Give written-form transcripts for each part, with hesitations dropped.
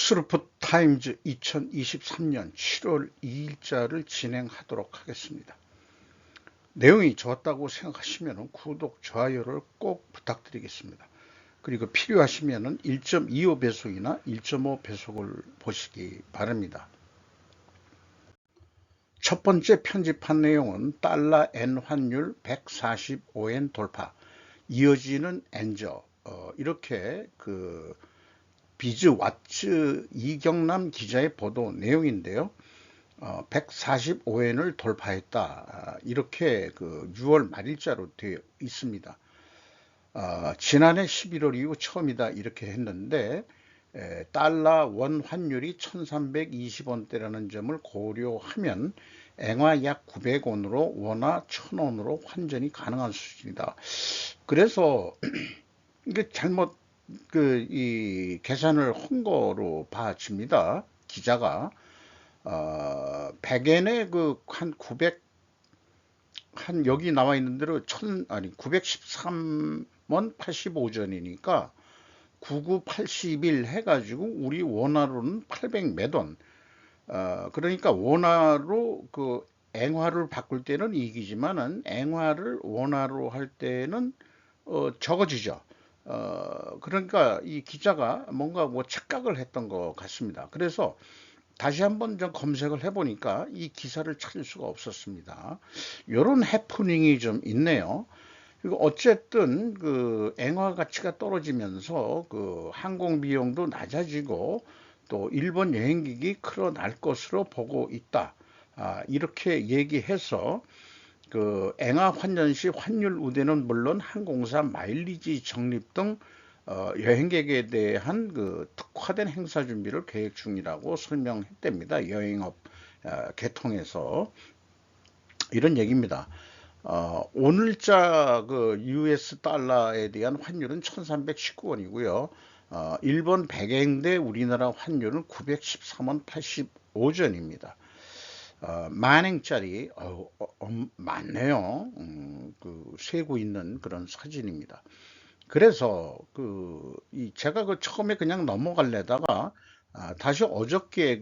뉴스루프 타임즈 2023년 7월 2일자를 진행하도록 하겠습니다. 내용이 좋았다고 생각하시면 구독, 좋아요를 꼭 부탁드리겠습니다. 그리고 필요하시면 1.25배속이나 1.5배속을 보시기 바랍니다. 첫 번째 편집한 내용은 달러 엔 환율 145엔 돌파, 이어지는 엔저, 이렇게 비즈 왓츠 이경남 기자의 보도 내용인데요. 145엔을 돌파했다. 이렇게 6월 말일자로 되어 있습니다. 지난해 11월 이후 처음이다 이렇게 했는데 달러 원 환율이 1320원대라는 점을 고려하면 앵화 약 900원으로 원화 1000원으로 환전이 가능한 수준이다. 그래서 이게 잘못 이 계산을 한 거로 봐집니다. 기자가 100엔에 한 900, 한 여기 나와 있는 대로 913원 85전이니까 9981 해가지고 우리 원화로는 800 몇 원. 그러니까 원화로 앵화를 바꿀 때는 이익이지만은 앵화를 원화로 할 때는 적어지죠. 그러니까 이 기자가 뭔가 착각을 했던 것 같습니다. 그래서 다시 한번 좀 검색을 해보니까 이 기사를 찾을 수가 없었습니다. 이런 해프닝이 좀 있네요. 그리고 어쨌든 앵화 가치가 떨어지면서 항공 비용도 낮아지고 또 일본 여행객이 늘어날 것으로 보고 있다. 이렇게 얘기해서 앵화 환전 시 환율 우대는 물론 항공사 마일리지 적립 등 여행객에 대한 특화된 행사 준비를 계획 중이라고 설명했답니다. 여행업 계통에서 이런 얘기입니다. 오늘자 US 달러에 대한 환율은 1319원이고요. 일본 100엔 대 우리나라 환율은 913원 85전입니다. 만행짜리 많네요. 세고 있는 그런 사진입니다. 그래서 제가 처음에 그냥 넘어갈래다가 다시 어저께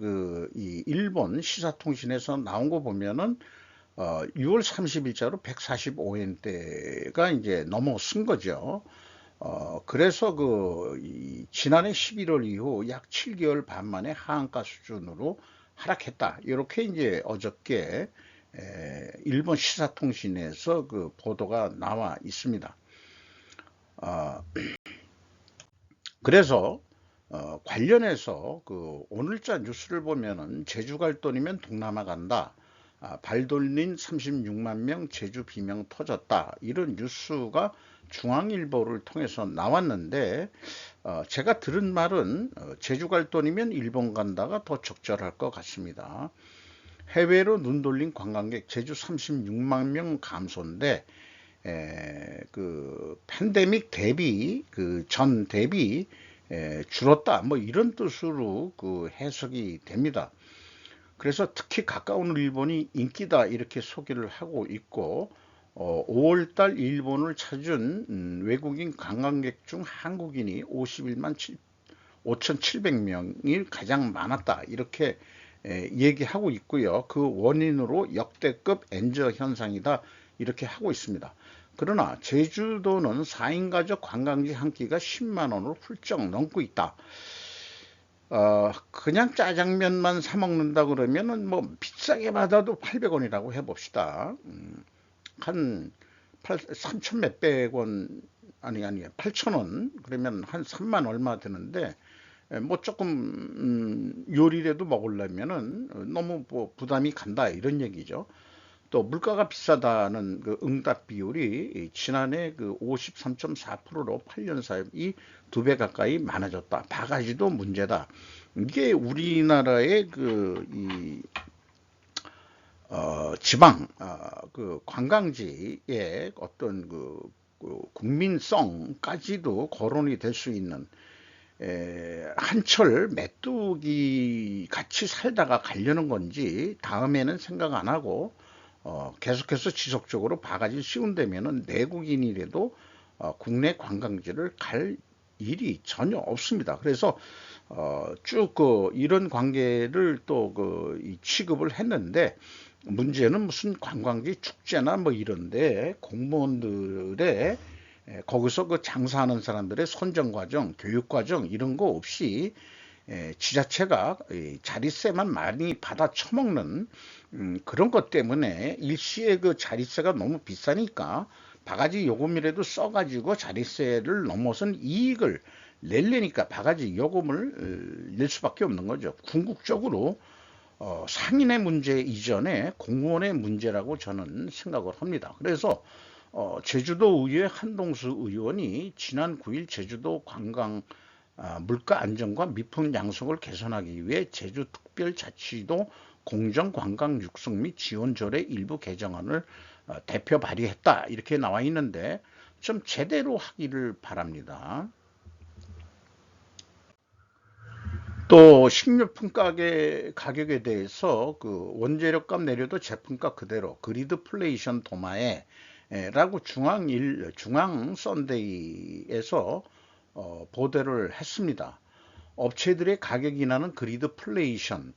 이 일본 시사통신에서 나온 거 보면은 6월 30일자로 145엔대가 이제 넘어선 거죠. 그래서 지난해 11월 이후 약 7개월 반 만에 하한가 수준으로 하락했다. 이렇게 이제 어저께 일본 시사통신에서 보도가 나와 있습니다. 그래서 관련해서 오늘자 뉴스를 보면은 제주 갈 돈이면 동남아 간다. 발 돌린 36만 명 제주 비명 터졌다. 이런 뉴스가 중앙일보를 통해서 나왔는데 제가 들은 말은 제주 갈 돈이면 일본 간다가 더 적절할 것 같습니다. 해외로 눈 돌린 관광객 제주 36만 명 감소인데 팬데믹 대비 전 대비 줄었다 뭐 이런 뜻으로 해석이 됩니다. 그래서 특히 가까운 일본이 인기다 이렇게 소개를 하고 있고 5월달 일본을 찾은 외국인 관광객 중 한국인이 51만 5,700명이 가장 많았다 이렇게 얘기하고 있고요. 그 원인으로 역대급 엔저 현상이다 이렇게 하고 있습니다. 그러나 제주도는 4인 가족 관광지 한 끼가 10만 원을 훌쩍 넘고 있다. 그냥 짜장면만 사 먹는다 그러면은 뭐 비싸게 받아도 800원이라고 해봅시다. 한 3천 몇백 원, 아니 8,000원 그러면 한 3만 얼마 되는데 뭐 조금 요리라도 먹으려면은 너무 뭐 부담이 간다 이런 얘기죠. 또 물가가 비싸다는 응답 비율이 지난해 53.4%로 8년 사이 2배 가까이 많아졌다. 바가지도 문제다. 이게 우리나라의 지방 관광지의 어떤 국민성까지도 거론이 될 수 있는 한철 메뚜기 같이 살다가 가려는 건지 다음에는 생각 안 하고 계속해서 지속적으로 바가지 씌운다면은 내국인이라도 국내 관광지를 갈 일이 전혀 없습니다. 그래서 쭉 이런 관계를 또 취급을 했는데, 문제는 무슨 관광지 축제나 뭐 이런데 공무원들의 거기서 장사하는 사람들의 선정 과정, 교육 과정 이런 거 없이 지자체가 자릿세만 많이 받아 처먹는 그런 것 때문에 일시에 그 자릿세가 너무 비싸니까 바가지 요금이라도 써가지고 자릿세를 넘어선 이익을 낼래니까 바가지 요금을 낼 수밖에 없는 거죠. 궁극적으로 상인의 문제 이전에 공무원의 문제라고 저는 생각을 합니다. 그래서 제주도의회 한동수 의원이 지난 9일 제주도 관광 물가 안정과 미풍 양속을 개선하기 위해 제주특별자치도 공정관광 육성 및 지원조례 일부 개정안을 대표 발의했다 이렇게 나와 있는데 좀 제대로 하기를 바랍니다. 또 식료품 가격에 대해서 원재료값 내려도 제품값 그대로 그리드플레이션 도마에 라고 중앙 썬데이에서 보도를 했습니다. 업체들의 가격 인하는 그리드플레이션,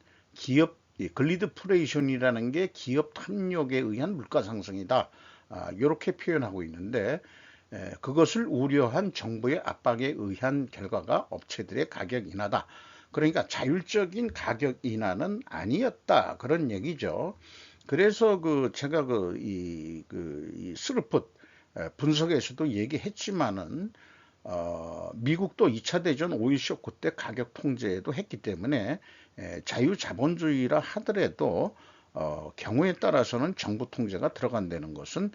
글리드플레이션이라는 게 기업 탐욕에 의한 물가 상승이다. 이렇게 표현하고 있는데 그것을 우려한 정부의 압박에 의한 결과가 업체들의 가격 인하다. 그러니까 자율적인 가격 인하는 아니었다. 그런 얘기죠. 그래서 제가 이 스루풋 분석에서도 얘기했지만은 미국도 2차 대전 오일 쇼크 때 가격 통제도 했기 때문에 자유자본주의라 하더라도 경우에 따라서는 정부 통제가 들어간다는 것은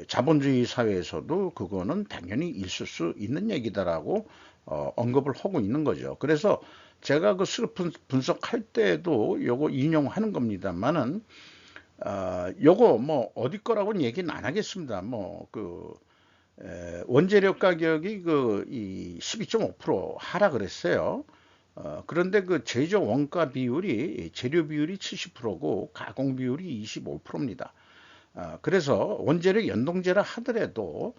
자본주의 사회에서도 그거는 당연히 있을 수 있는 얘기다라고 언급을 하고 있는 거죠. 그래서 제가 그 스루풋 분석할 때도 요거 인용하는 겁니다만은 요거 뭐 어디 거라고는 얘기는 안 하겠습니다. 원재료 가격이 이 12.5% 하락을 했어요. 그런데 제조 원가 비율이 재료 비율이 70%고 가공 비율이 25%입니다. 그래서 원재료 연동제라 하더라도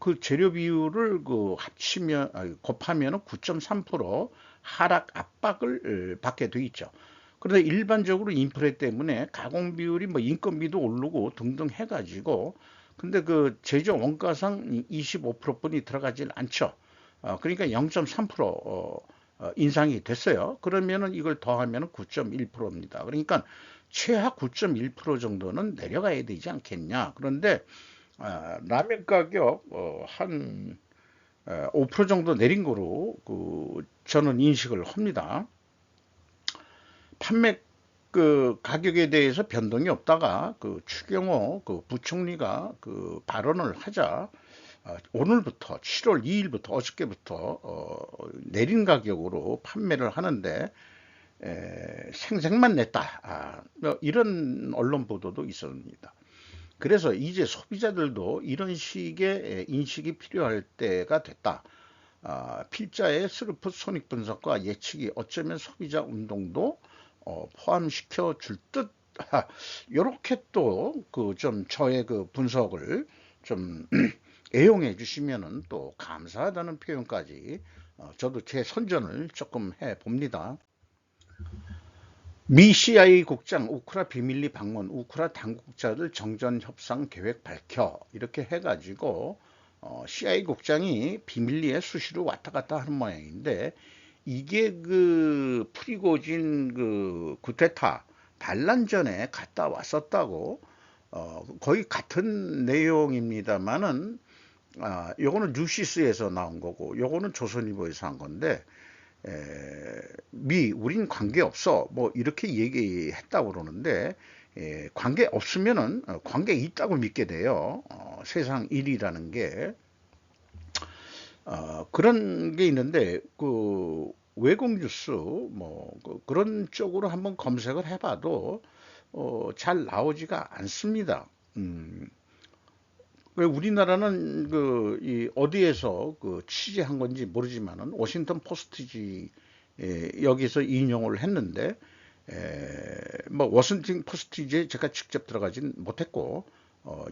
그 재료 비율을 곱하면 9.3% 하락 압박을 받게 돼 있죠. 그런데 일반적으로 인플레 때문에 가공 비율이 뭐 인건비도 오르고 등등 해가지고 근데 제조 원가상 25%뿐이 들어가질 않죠. 그러니까 0.3% 인상이 됐어요. 그러면은 이걸 더하면 9.1%입니다. 그러니까 최하 9.1% 정도는 내려가야 되지 않겠냐. 그런데 라면 가격 한 5% 정도 내린 거로 저는 인식을 합니다. 판매 가격에 대해서 변동이 없다가 추경호 부총리가 발언을 하자 오늘부터 7월 2일부터 어저께부터 내린 가격으로 판매를 하는데 생색만 냈다. 뭐 이런 언론 보도도 있었습니다. 그래서 이제 소비자들도 이런 식의 인식이 필요할 때가 됐다. 필자의 스루풋 손익 분석과 예측이 어쩌면 소비자 운동도 포함시켜 줄 듯. 이렇게 또 좀 저의 분석을 좀 애용해 주시면은 또 감사하다는 표현까지 저도 제 선전을 조금 해 봅니다. 미 CIA 국장 우크라 비밀리 방문, 우크라 당국자들 정전 협상 계획 밝혀 이렇게 해가지고 CIA 국장이 비밀리에 수시로 왔다 갔다 하는 모양인데 이게 프리고진 쿠데타 반란 전에 갔다 왔었다고 거의 같은 내용입니다만은 요거는 뉴시스에서 나온 거고 요거는 조선일보에서 한 건데 우린 관계 없어 뭐 이렇게 얘기했다고 그러는데 관계 없으면은 관계 있다고 믿게 돼요. 세상 일이라는 게 그런 게 있는데 외국 뉴스 뭐 그런 쪽으로 한번 검색을 해봐도 잘 나오지가 않습니다. 우리나라는 어디에서 취재한 건지 모르지만은 워싱턴 포스트지 여기서 인용을 했는데 뭐 워싱턴 포스트지에 제가 직접 들어가진 못했고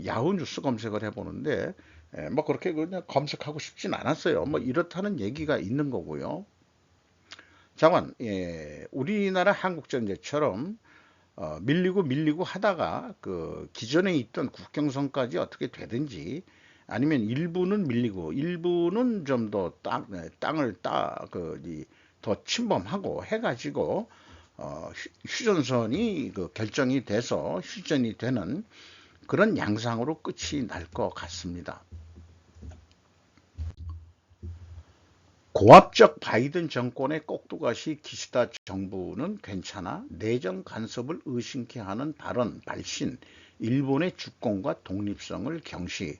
야후 뉴스 검색을 해보는데 뭐 그렇게 그냥 검색하고 싶진 않았어요. 뭐 이렇다는 얘기가 있는 거고요. 자관, 우리나라 한국전제처럼 밀리고 밀리고 하다가 그 기존에 있던 국경선까지 어떻게 되든지, 아니면 일부는 밀리고 일부는 좀 더 땅을 더 침범하고 해가지고 휴전선이 그 결정이 돼서 휴전이 되는 그런 양상으로 끝이 날 것 같습니다. 고압적 바이든 정권의 꼭두가시 기시다 정부는 괜찮아 내정 간섭을 의심케 하는 발언, 발신, 일본의 주권과 독립성을 경시.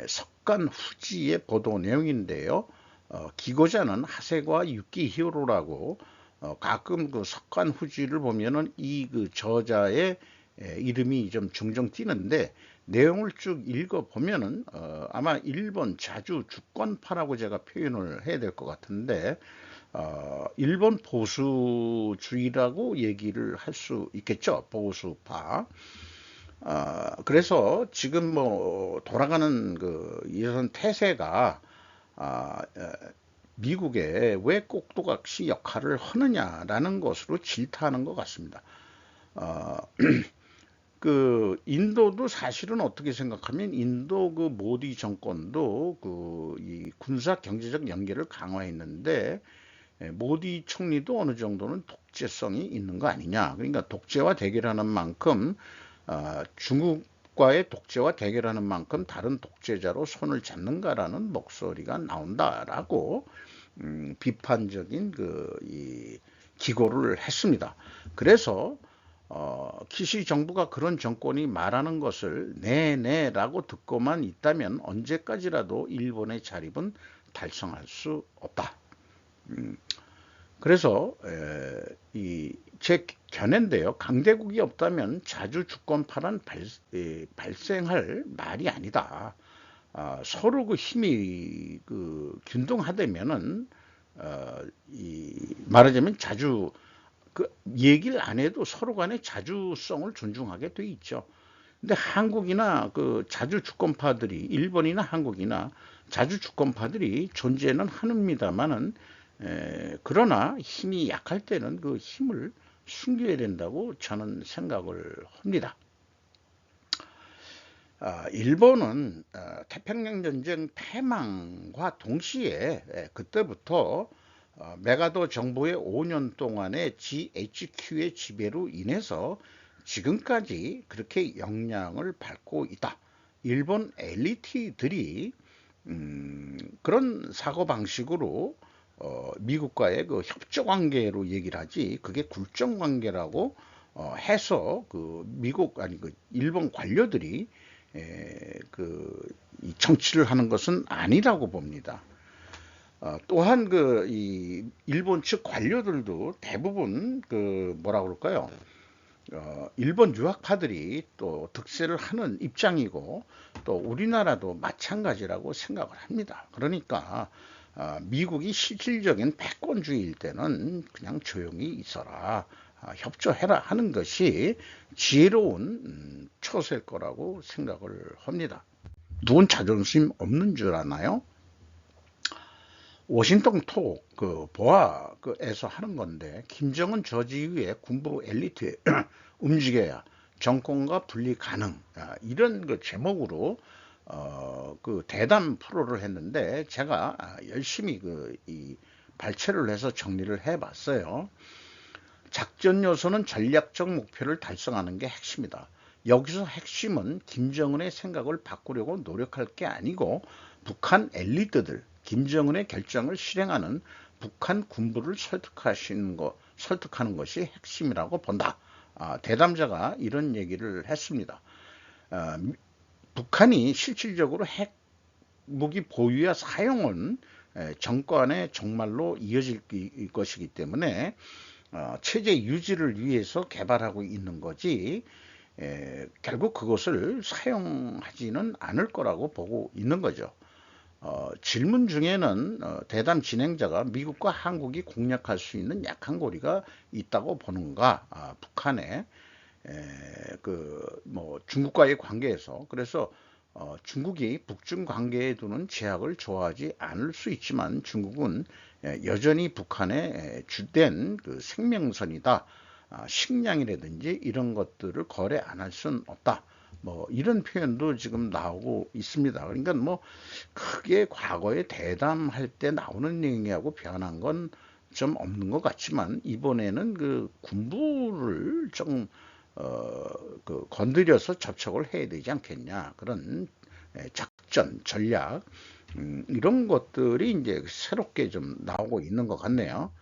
석간 후지의 보도 내용인데요. 기고자는 하세과 유키히로라고, 가끔 그 석간 후지를 보면은 이 그 저자의 이름이 좀 종종 띄는데, 내용을 쭉 읽어 보면은 아마 일본 자주 주권파라고 제가 표현을 해야 될 것 같은데, 일본 보수주의라고 얘기를 할 수 있겠죠. 보수파. 그래서 지금 뭐 돌아가는 그 이런 태세가, 미국에 왜 꼭두각시 역할을 하느냐라는 것으로 질타하는 것 같습니다. 어, 그 인도도 사실은 어떻게 생각하면, 인도 그 모디 정권도 그 이 군사 경제적 연계를 강화했는데, 모디 총리도 어느 정도는 독재성이 있는 거 아니냐. 그러니까 독재와 대결하는 만큼, 중국과의 독재와 대결하는 만큼 다른 독재자로 손을 잡는가라는 목소리가 나온다라고, 비판적인 이 기고를 했습니다. 그래서 키시 정부가 그런 정권이 말하는 것을 네네라고 듣고만 있다면 언제까지라도 일본의 자립은 달성할 수 없다. 그래서 제 견해인데요. 강대국이 없다면 자주 주권파란 발생할 말이 아니다. 서로 그 힘이 그 균등하다면은, 말하자면 자주 그 얘기를 안 해도 서로 간의 자주성을 존중하게 돼 있죠. 근데 한국이나 그 자주 주권파들이, 일본이나 한국이나 자주 주권파들이 존재는 합니다만은, 그러나 힘이 약할 때는 그 힘을 숨겨야 된다고 저는 생각을 합니다. 일본은 태평양 전쟁 패망과 동시에, 그때부터 메가도 정부의 5년 동안의 GHQ의 지배로 인해서 지금까지 그렇게 영향을 받고 있다. 일본 엘리트들이 그런 사고 방식으로 미국과의 그 협조 관계로 얘기를 하지, 그게 굴종 관계라고 해서 그 미국, 아니 그 일본 관료들이 이 정치를 하는 것은 아니라고 봅니다. 또한 이 일본 측 관료들도 대부분 그 뭐라 그럴까요? 일본 유학파들이 또 득세를 하는 입장이고, 또 우리나라도 마찬가지라고 생각을 합니다. 그러니까 미국이 실질적인 패권주의일 때는 그냥 조용히 있어라, 협조해라 하는 것이 지혜로운 처세일 거라고 생각을 합니다. 누군 자존심 없는 줄 아나요? 워싱턴 톡 그 보아에서 하는 건데, 김정은 저지휘의 군부 엘리트 움직여야 정권과 분리 가능, 이런 그 제목으로 그 대담 프로를 했는데, 제가 열심히 이 발췌를 해서 정리를 해봤어요. 작전 요소는 전략적 목표를 달성하는 게 핵심이다. 여기서 핵심은 김정은의 생각을 바꾸려고 노력할 게 아니고, 북한 엘리트들, 김정은의 결정을 실행하는 북한 군부를 설득하는 것이 핵심이라고 본다. 대담자가 이런 얘기를 했습니다. 아, 북한이 실질적으로 핵 무기 보유와 사용은 정권의 정말로 이어질 것이기 때문에, 체제 유지를 위해서 개발하고 있는 거지, 결국 그것을 사용하지는 않을 거라고 보고 있는 거죠. 질문 중에는 대담 진행자가 미국과 한국이 공략할 수 있는 약한 고리가 있다고 보는가, 북한의 뭐 중국과의 관계에서. 그래서 중국이 북중 관계에 두는 제약을 좋아하지 않을 수 있지만 중국은 여전히 북한의 주된 그 생명선이다. 식량이라든지 이런 것들을 거래 안 할 수는 없다. 뭐 이런 표현도 지금 나오고 있습니다. 그러니까 뭐 크게 과거에 대담할 때 나오는 얘기하고 변한 건 좀 없는 것 같지만 이번에는 그 군부를 좀 그 건드려서 접촉을 해야 되지 않겠냐 그런 작전 전략 이런 것들이 이제 새롭게 좀 나오고 있는 것 같네요.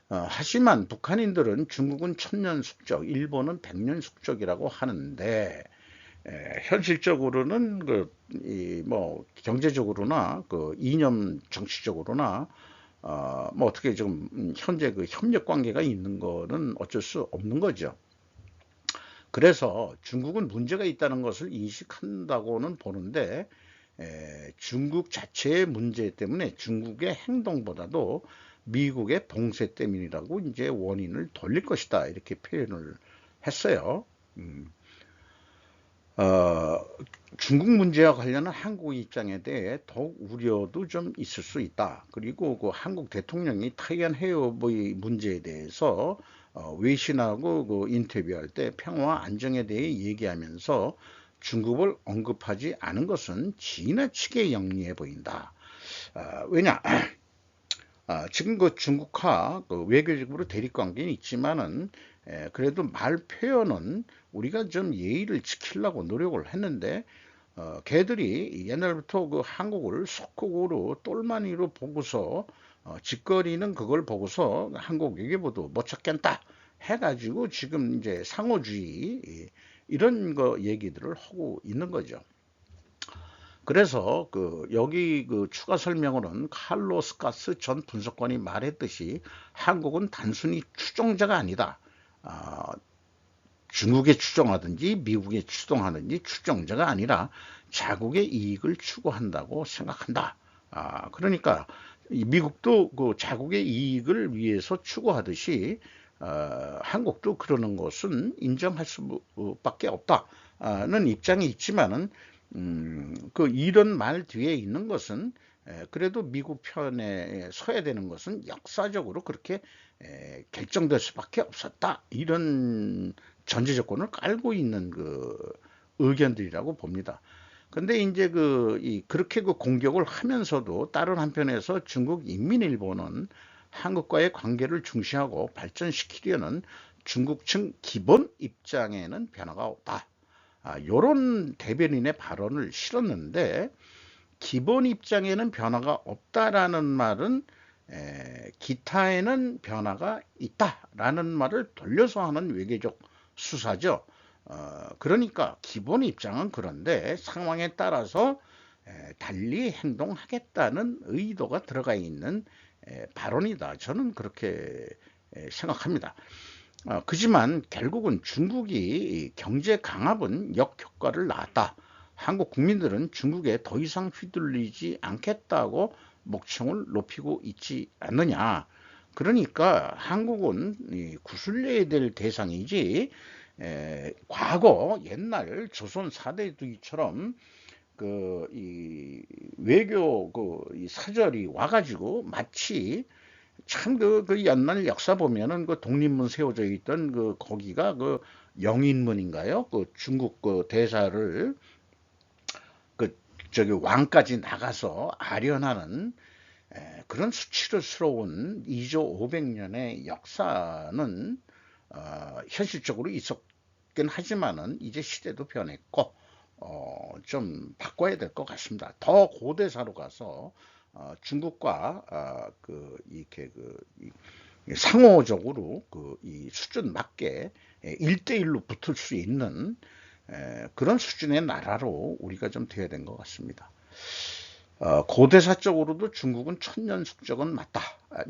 하지만 북한인들은 중국은 천년 숙적, 일본은 백년 숙적이라고 하는데 현실적으로는 뭐 경제적으로나 그 이념 정치적으로나 뭐 어떻게 좀 현재 그 협력 관계가 있는 거는 어쩔 수 없는 거죠. 그래서 중국은 문제가 있다는 것을 인식한다고는 보는데 중국 자체의 문제 때문에 중국의 행동보다도 미국의 봉쇄 때문이라고 이제 원인을 돌릴 것이다 이렇게 표현을 했어요. 음, 어, 중국 문제와 관련한 한국 입장에 대해 더욱 우려도 좀 있을 수 있다. 그리고 그 한국 대통령이 타이완 해협의 문제에 대해서 외신하고 그 인터뷰할 때 평화와 안정에 대해 얘기하면서 중국을 언급하지 않은 것은 지나치게 영리해 보인다. 왜냐? 지금 그 중국과 그 외교적으로 대립 관계는 있지만은 그래도 말 표현은 우리가 좀 예의를 지키려고 노력을 했는데 걔들이 옛날부터 그 한국을 속국으로 똘마니로 보고서 짓거리는 그걸 보고서 한국 외교부도 못 찾겠다 해가지고 지금 이제 상호주의 이런 거 얘기들을 하고 있는 거죠. 그래서 그 여기 그 추가 설명으로는 칼로스 가스 전 분석관이 말했듯이 한국은 단순히 추종자가 아니다. 아, 중국에 추종하든지 미국에 추종하든지 추종자가 아니라 자국의 이익을 추구한다고 생각한다. 그러니까 미국도 그 자국의 이익을 위해서 추구하듯이 한국도 그러는 것은 인정할 수밖에 없다는 입장이 있지만은 그 이런 말 뒤에 있는 것은 그래도 미국 편에 서야 되는 것은 역사적으로 그렇게 결정될 수밖에 없었다. 이런 전제 조건을 깔고 있는 그 의견들이라고 봅니다. 근데 이제 그렇게 그 공격을 하면서도 다른 한편에서 중국 인민일보는 한국과의 관계를 중시하고 발전시키려는 중국 측 기본 입장에는 변화가 없다. 요런 대변인의 발언을 실었는데 기본 입장에는 변화가 없다라는 말은 기타에는 변화가 있다라는 말을 돌려서 하는 외교적 수사죠. 그러니까 기본 입장은 그런데 상황에 따라서 달리 행동하겠다는 의도가 들어가 있는 발언이다. 저는 그렇게 생각합니다. 그지만 결국은 중국이 경제 강압은 역효과를 낳았다. 한국 국민들은 중국에 더 이상 휘둘리지 않겠다고 목청을 높이고 있지 않느냐. 그러니까 한국은 구슬려야 될 대상이지 과거 옛날 조선 사대주의처럼 이 외교 이 사절이 와가지고 마치 참 그 옛날 역사 보면은 그 독립문 세워져 있던 거기가 그 영인문인가요? 그 중국 그 대사를 그 저기 왕까지 나가서 아련하는 그런 수치스러운 2조 500년의 역사는 현실적으로 있었긴 하지만은 이제 시대도 변했고 좀 바꿔야 될 것 같습니다. 더 고대사로 가서 중국과 이렇게 상호적으로 이 수준 맞게 1대1로 붙을 수 있는 그런 수준의 나라로 우리가 좀 돼야 된 것 같습니다. 고대사적으로도 중국은 천년 숙적은 맞다.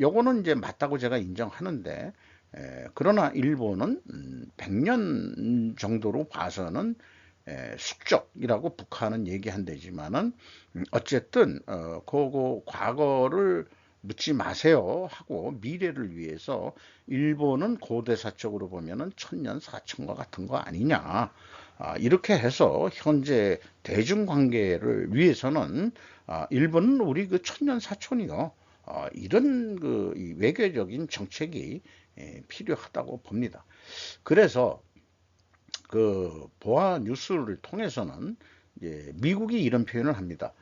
요거는 이제 맞다고 제가 인정하는데 그러나 일본은 100년 정도로 봐서는 숙적이라고 북한은 얘기한다지만은 어쨌든 그거 과거를 묻지 마세요 하고 미래를 위해서 일본은 고대사적으로 보면은 천년 사천과 같은 거 아니냐. 이렇게 해서 현재 대중관계를 위해서는 일본은 우리 그 천년사촌이요. 이런 이 외교적인 정책이 필요하다고 봅니다. 그래서 그 보아 뉴스를 통해서는 이제 미국이 이런 표현을 합니다.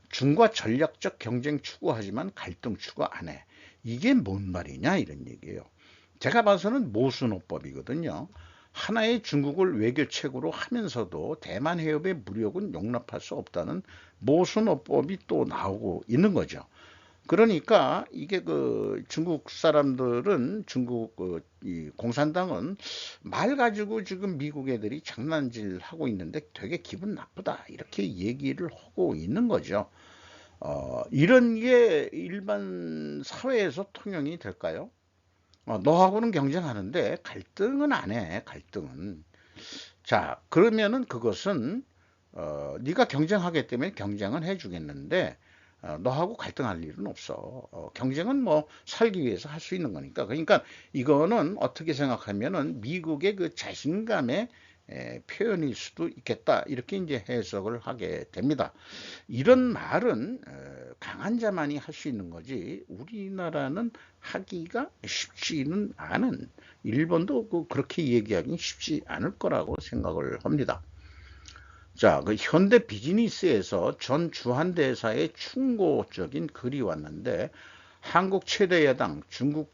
중과 전략적 경쟁 추구하지만 갈등 추구 안 해. 이게 뭔 말이냐 이런 얘기예요. 제가 봐서는 모순호법이거든요. 하나의 중국을 외교책으로 하면서도 대만 해협의 무력은 용납할 수 없다는 모순호법이 또 나오고 있는 거죠. 그러니까 이게 그 중국 사람들은 중국 이 공산당은 말 가지고 지금 미국 애들이 장난질 하고 있는데 되게 기분 나쁘다 이렇게 얘기를 하고 있는 거죠. 이런 게 일반 사회에서 통용이 될까요? 너하고는 경쟁하는데 갈등은 안 해. 갈등은. 자, 그러면은 그것은 네가 경쟁하기 때문에 경쟁은 해주겠는데 너하고 갈등할 일은 없어. 경쟁은 뭐 살기 위해서 할 수 있는 거니까. 그러니까 이거는 어떻게 생각하면은 미국의 그 자신감의 표현일 수도 있겠다. 이렇게 이제 해석을 하게 됩니다. 이런 말은 강한 자만이 할 수 있는 거지 우리나라는 하기가 쉽지는 않은, 일본도 그렇게 얘기하기는 쉽지 않을 거라고 생각을 합니다. 자, 그 현대 비즈니스에서 전 주한대사의 충고적인 글이 왔는데 한국 최대 야당 중국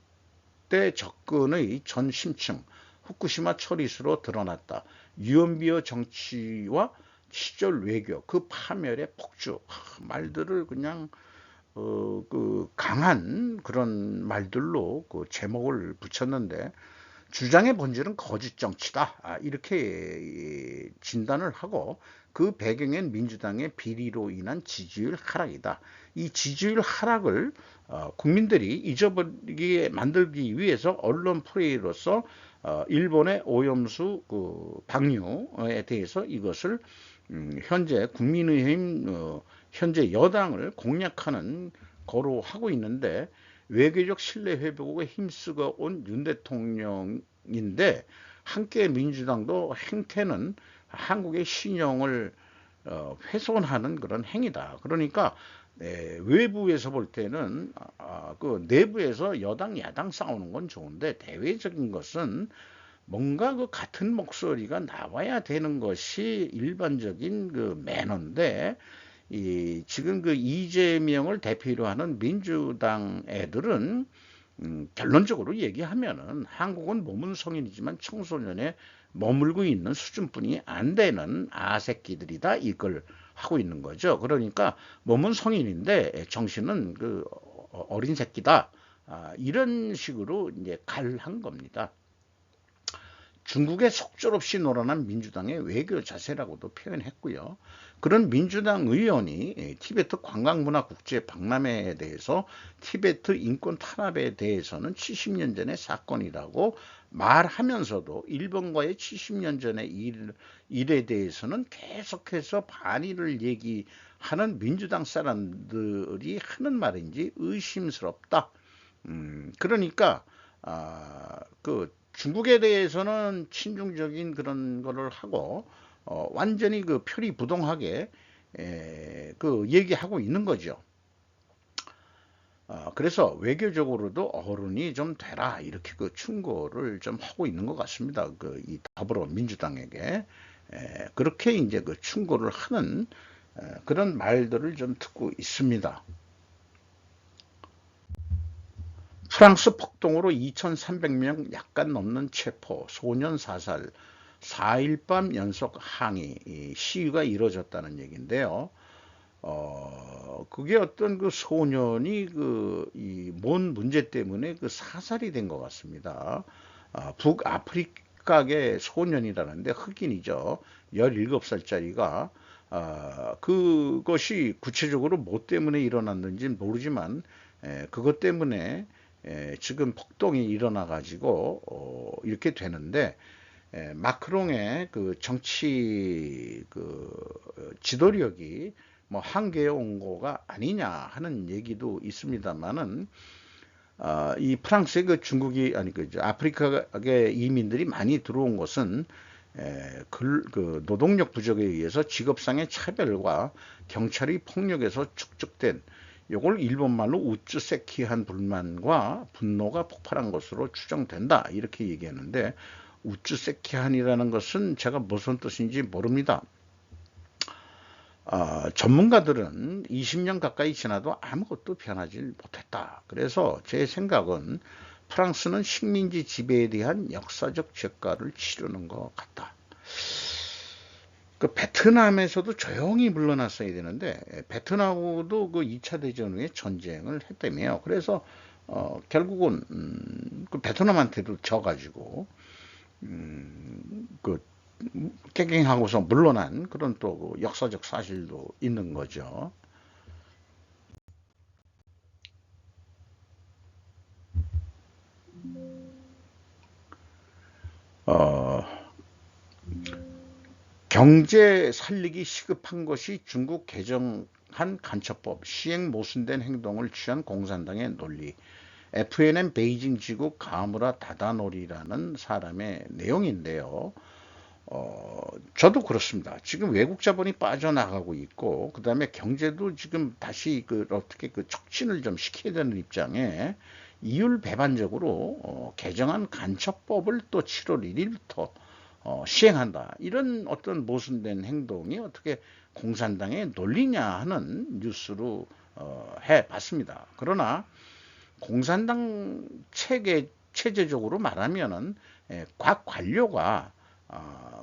대 접근의 전 심층 후쿠시마 처리수로 드러났다. 유언비어 정치와 시절 외교 그 파멸의 폭주, 말들을 그냥 그 강한 그런 말들로 그 제목을 붙였는데 주장의 본질은 거짓 정치다. 이렇게 진단을 하고 그 배경엔 민주당의 비리로 인한 지지율 하락이다. 이 지지율 하락을 국민들이 잊어버리게 만들기 위해서 언론 플레이로서 일본의 오염수 그 방류에 대해서 이것을 현재 국민의힘 현재 여당을 공략하는 거로 하고 있는데 외교적 신뢰 회복에 힘쓰고 온 윤 대통령인데 함께 민주당도 행태는 한국의 신용을 훼손하는 그런 행위다. 그러니까 외부에서 볼 때는 그 내부에서 여당 야당 싸우는 건 좋은데 대외적인 것은 뭔가 그 같은 목소리가 나와야 되는 것이 일반적인 그 매너인데 지금 그 이재명을 대표로 하는 민주당 애들은 결론적으로 얘기하면은 한국은 몸은 성인이지만 청소년에 머물고 있는 수준뿐이 안 되는 아새끼들이다 이걸 하고 있는 거죠. 그러니까 몸은 성인인데 정신은 그 어린 새끼다. 이런 식으로 이제 갈한 겁니다. 중국의 속절없이 놀아난 민주당의 외교 자세라고도 표현했고요. 그런 민주당 의원이 티베트 관광문화 국제 박람회에 대해서 티베트 인권 탄압에 대해서는 70년 전의 사건이라고 말하면서도 일본과의 70년 전의 일에 대해서는 계속해서 반의를 얘기하는 민주당 사람들이 하는 말인지 의심스럽다. 그러니까 그 중국에 대해서는 친중적인 그런 거를 하고 완전히 그 표리부동하게 그 얘기하고 있는 거죠. 그래서 외교적으로도 어른이 좀 되라 이렇게 그 충고를 좀 하고 있는 것 같습니다. 그 이 더불어민주당에게 그렇게 이제 그 충고를 하는 그런 말들을 좀 듣고 있습니다. 프랑스 폭동으로 2,300명 약간 넘는 체포, 소년 사살, 4일 밤 연속 항의, 시위가 이루어졌다는 얘기인데요. 그게 어떤 그 소년이 뭔 문제 때문에 그 사살이 된 것 같습니다. 북아프리카계 소년이라는데 흑인이죠. 17살짜리가 그것이 구체적으로 뭐 때문에 일어났는지는 모르지만 그것 때문에 지금 폭동이 일어나 가지고 이렇게 되는데 마크롱의 그 정치 그 지도력이 뭐 한계에 온 거가 아니냐 하는 얘기도 있습니다만은 이 프랑스의 그 중국이 아니 그 아프리카계 이민들이 많이 들어온 것은 그 노동력 부족에 의해서 직업상의 차별과 경찰의 폭력에서 축적된 요걸 일본말로 우츠세키한 불만과 분노가 폭발한 것으로 추정된다 이렇게 얘기했는데, 우츠세키한이라는 것은 제가 무슨 뜻인지 모릅니다. 전문가들은 20년 가까이 지나도 아무것도 변하지 못했다. 그래서 제 생각은 프랑스는 식민지 지배에 대한 역사적 죄가를 치르는 것 같다. 그 베트남에서도 조용히 물러났어야 되는데, 베트남하고도 그 2차 대전 후에 전쟁을 했다며요. 그래서 결국은 그 베트남한테도 져가지고 그 깨갱하고서 물러난 그런 또그 역사적 사실도 있는 거죠. 어, 경제 살리기 시급한 것이 중국 개정한 간첩법, 시행 모순된 행동을 취한 공산당의 논리, FNN 베이징 지구 가무라 다다노리라는 사람의 내용인데요. 저도 그렇습니다. 지금 외국 자본이 빠져나가고 있고, 그 다음에 경제도 지금 다시 어떻게 촉진을 좀 시켜야 되는 입장에 이율 배반적으로 개정한 간첩법을 또 7월 1일부터 시행한다. 이런 어떤 모순된 행동이 어떻게 공산당의 논리냐 하는 뉴스로 해봤습니다. 그러나 공산당 체제적으로 말하면은 각 관료가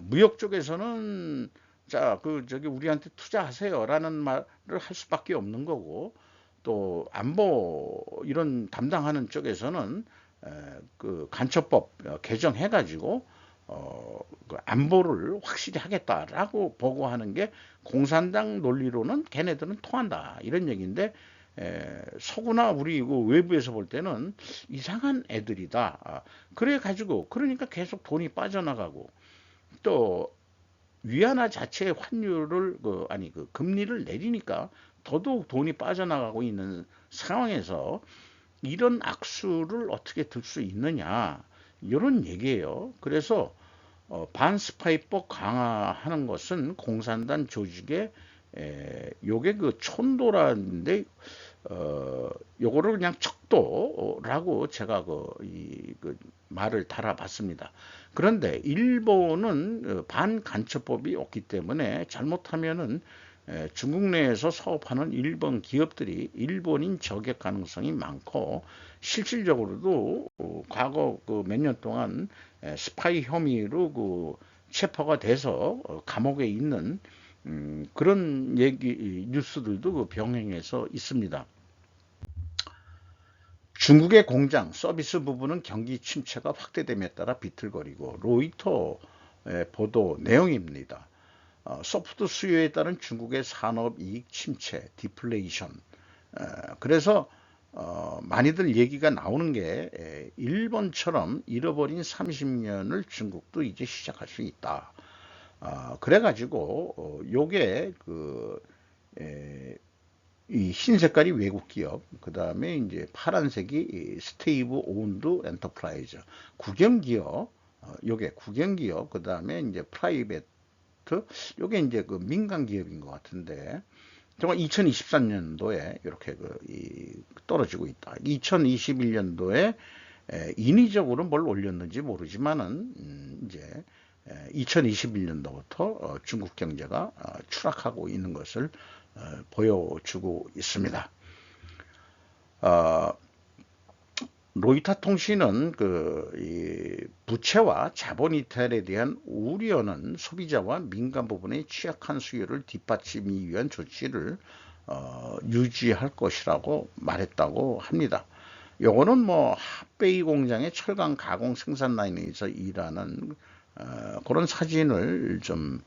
무역 쪽에서는 자, 저기 우리한테 투자하세요라는 말을 할 수밖에 없는 거고, 또 안보 이런 담당하는 쪽에서는 그 간첩법 개정해가지고 그 안보를 확실히 하겠다라고 보고하는 게 공산당 논리로는 걔네들은 통한다 이런 얘기인데, 서구나 우리 외부에서 볼 때는 이상한 애들이다. 그래 가지고 그러니까 계속 돈이 빠져나가고, 또 위안화 자체의 환율을 그 금리를 내리니까 더더욱 돈이 빠져나가고 있는 상황에서 이런 악수를 어떻게 들 수 있느냐 이런 얘기예요. 그래서 반스파이법 강화하는 것은 공산당 조직의 요게 그 촌도라는데, 요거를 그냥 척도라고 제가 그 말을 달아봤습니다. 그런데 일본은 반간첩법이 없기 때문에 잘못하면은 중국 내에서 사업하는 일본 기업들이 일본인 저격 가능성이 많고, 실질적으로도 과거 그 몇 년 동안 스파이 혐의로 체포가 돼서 감옥에 있는 그런 얘기 뉴스들도 병행해서 있습니다. 중국의 공장 서비스 부분은 경기 침체가 확대됨에 따라 비틀거리고, 로이터의 보도 내용입니다. 소프트 수요에 따른 중국의 산업 이익 침체, 디플레이션. 그래서 많이들 얘기가 나오는 게 일본처럼 잃어버린 30년을 중국도 이제 시작할 수 있다. 그래가지고 요게 이 흰 색깔이 외국 기업, 그 다음에 이제 파란색이 스테이브 오운드 엔터프라이즈 국영 기업, 요게 국영 기업, 그 다음에 이제 프라이베트, 요게 이제 그 민간 기업인 것 같은데, 정말 2023년도에 이렇게 떨어지고 있다. 2021년도에 인위적으로 뭘 올렸는지 모르지만은 이제 2021년도부터 중국 경제가 추락하고 있는 것을 보여주고 있습니다. 로이터 통신은 이 부채와 자본 이탈에 대한 우려는 소비자와 민간 부분의 취약한 수요를 뒷받침하기 위한 조치를 유지할 것이라고 말했다고 합니다. 요거는 뭐 핫베이 공장의 철강 가공 생산 라인에서 일하는 그런 사진을 좀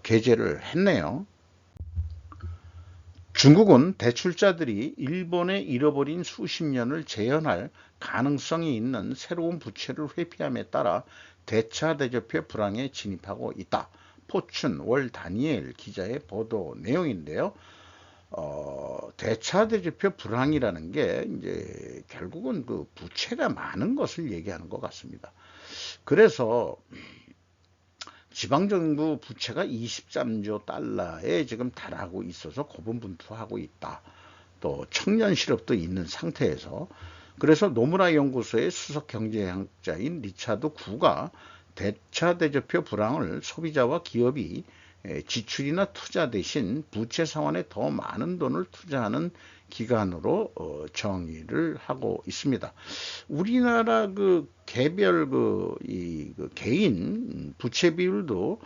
게재를 했네요. 중국은 대출자들이 일본에 잃어버린 수십 년을 재현할 가능성이 있는 새로운 부채를 회피함에 따라 대차대조표 불황에 진입하고 있다. 포춘 월 다니엘 기자의 보도 내용인데요. 대차대조표 불황이라는 게 이제 결국은 그 부채가 많은 것을 얘기하는 것 같습니다. 그래서 지방정부 부채가 23조 달러에 지금 달하고 있어서 고분분투하고 있다. 또 청년 실업도 있는 상태에서, 그래서 노무라 연구소의 수석 경제학자인 리차드 구가 대차 대조표 불황을 소비자와 기업이 지출이나 투자 대신 부채 상환에 더 많은 돈을 투자하는 기간으로 정의를 하고 있습니다. 우리나라 그 개별 그 개인 부채 비율도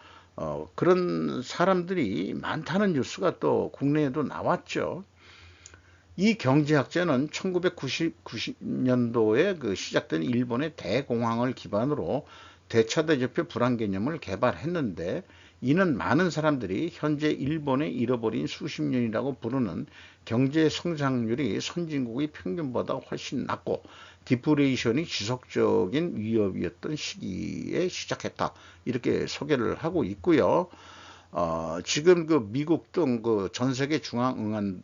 그런 사람들이 많다는 뉴스가 또 국내에도 나왔죠. 이 경제학자는 1990년도에 그 시작된 일본의 대공황을 기반으로 대차대조표 불안 개념을 개발했는데, 이는 많은 사람들이 현재 일본의 잃어버린 수십 년이라고 부르는 경제 성장률이 선진국의 평균보다 훨씬 낮고 디플레이션이 지속적인 위협이었던 시기에 시작했다, 이렇게 소개를 하고 있고요. 지금 그 미국 등 그 전 세계 중앙은행들은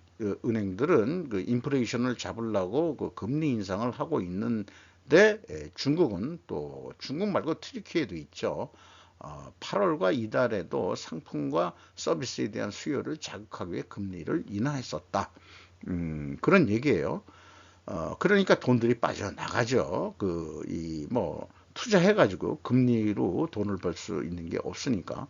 그 인플레이션을 잡으려고 그 금리 인상을 하고 있는데, 중국은 또 중국 말고 튀르키예도 있죠. 8월과 이달에도 상품과 서비스에 대한 수요를 자극하기 위해 금리를 인하했었다. 그런 얘기예요. 그러니까 돈들이 빠져나가죠. 투자해가지고 금리로 돈을 벌 수 있는 게 없으니까.